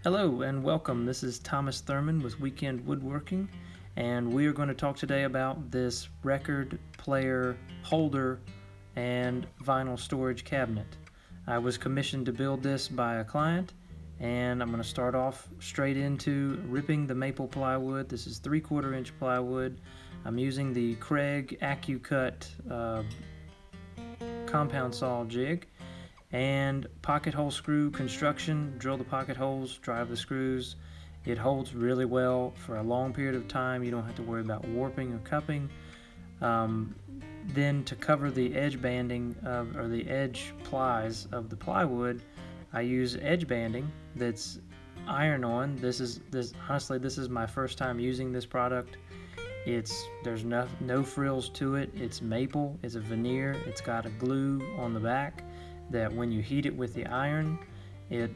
Hello and welcome. This is Thomas Thurman with Weekend Woodworking, and we are going to talk today about this record player holder and vinyl storage cabinet. I was commissioned to build this by a client, and I'm going to start off straight into ripping the maple plywood. This is 3/4 inch plywood. I'm using the Craig AccuCut compound saw jig and pocket hole screw construction. Drill the pocket holes, drive the screws. It holds really well for a long period of time. You don't have to worry about warping or cupping. Then to cover the edge banding or the edge plies of the plywood, I use edge banding that's iron-on. Honestly, this is my first time using this product. There's no frills to it. It's maple. It's a veneer. It's got a glue on the back that when you heat it with the iron, it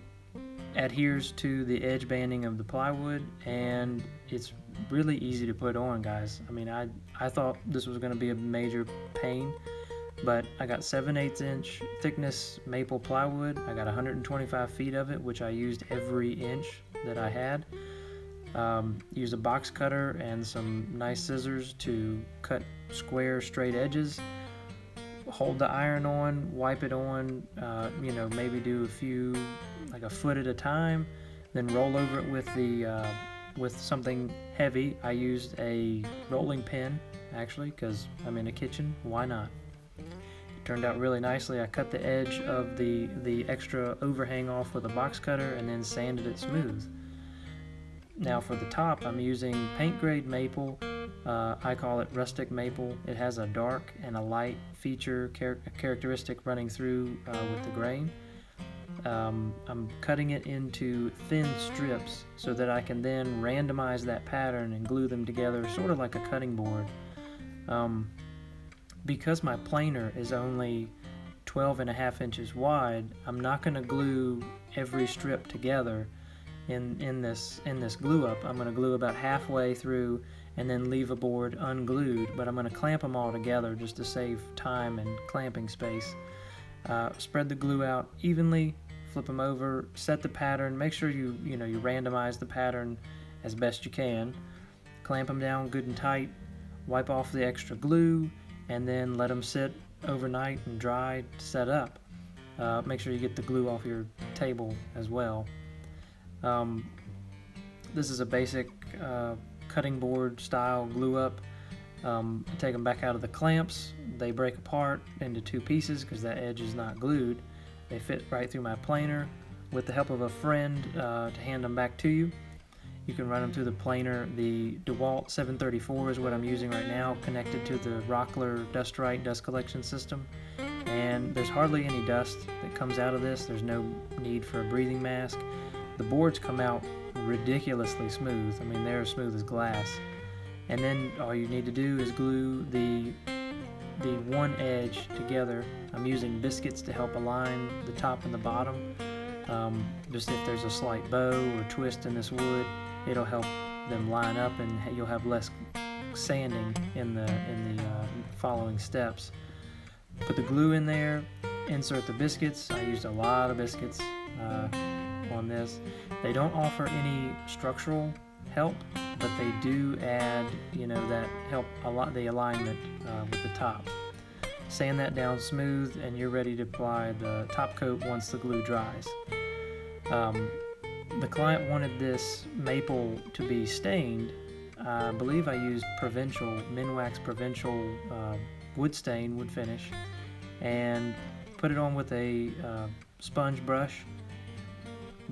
adheres to the edge banding of the plywood, and it's really easy to put on, guys. I mean, I thought this was going to be a major pain, but I got 7/8 inch thickness maple plywood. I got 125 feet of it, which I used every inch that I had. Used a box cutter and some nice scissors to cut square straight edges. Hold the iron on, wipe it on, maybe do a few, like a foot at a time, then roll over it with something heavy. I used a rolling pin, actually, because I'm in a kitchen. Why not? It turned out really nicely. I cut the edge of the extra overhang off with a box cutter and then sanded it smooth. Now for the top, I'm using paint grade maple. I call it rustic maple. It has a dark and a light feature characteristic running through with the grain. I'm cutting it into thin strips so that I can then randomize that pattern and glue them together, sort of like a cutting board. Because my planer is only 12.5 inches wide, I'm not going to glue every strip together in this glue up. I'm going to glue about halfway through and then leave a board unglued, but I'm going to clamp them all together just to save time and clamping space. Spread the glue out evenly, flip them over, set the pattern, make sure you randomize the pattern as best you can. Clamp them down good and tight, wipe off the extra glue, and then let them sit overnight and dry to set up. Make sure you get the glue off your table as well. This is a basic cutting board style glue up. Take them back out of the clamps. They break apart into two pieces because that edge is not glued. They fit right through my planer. With the help of a friend to hand them back to you, you can run them through the planer. The DeWalt 734 is what I'm using right now, connected to the Rockler Dust-Rite dust collection system. And there's hardly any dust that comes out of this. There's no need for a breathing mask. The boards come out ridiculously smooth. I mean, they're as smooth as glass. And then all you need to do is glue the one edge together. I'm using biscuits to help align the top and the bottom. Just if there's a slight bow or twist in this wood, it'll help them line up, and you'll have less sanding in the following steps. Put the glue in there, insert the biscuits. I used a lot of biscuits on this. They don't offer any structural help, but they do add, that help a lot, the alignment with the top. Sand that down smooth, and you're ready to apply the top coat once the glue dries. The client wanted this maple to be stained. I believe I used Minwax Provincial wood finish, and put it on with a sponge brush.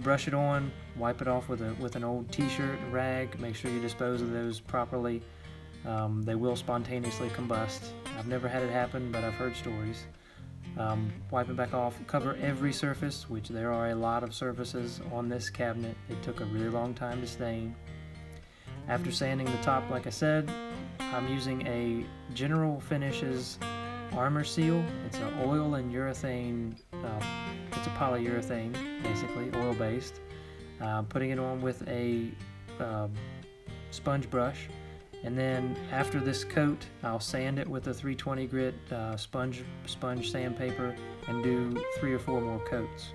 Brush it on, wipe it off with an old t-shirt, rag. Make sure you dispose of those properly. They will spontaneously combust. I've never had it happen, but I've heard stories. Wipe it back off. Cover every surface, which there are a lot of surfaces on this cabinet. It took a really long time to stain. After sanding the top, like I said, I'm using a General Finishes Armor Seal. It's an oil and urethane. It's a polyurethane, basically, oil-based. Putting it on with a sponge brush, and then after this coat, I'll sand it with a 320 grit sponge sandpaper and do 3 or 4 more coats.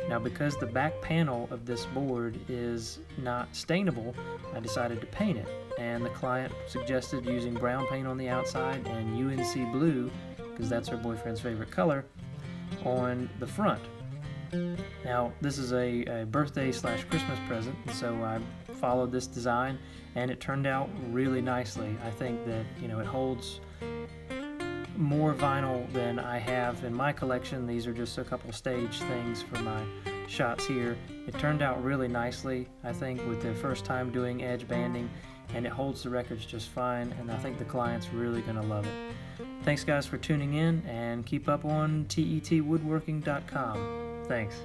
Now, because the back panel of this board is not stainable, I decided to paint it, and the client suggested using brown paint on the outside and UNC blue, because that's her boyfriend's favorite color, on the front. Now, this is a birthday slash Christmas present, and so I followed this design, and it turned out really nicely. I think that, you know, it holds more vinyl than I have in my collection. These are just a couple stage things for my shots here. It turned out really nicely, I think, with their first time doing edge banding, and it holds the records just fine, and I think the client's really going to love it. Thanks guys for tuning in, and keep up on tetwoodworking.com. Thanks.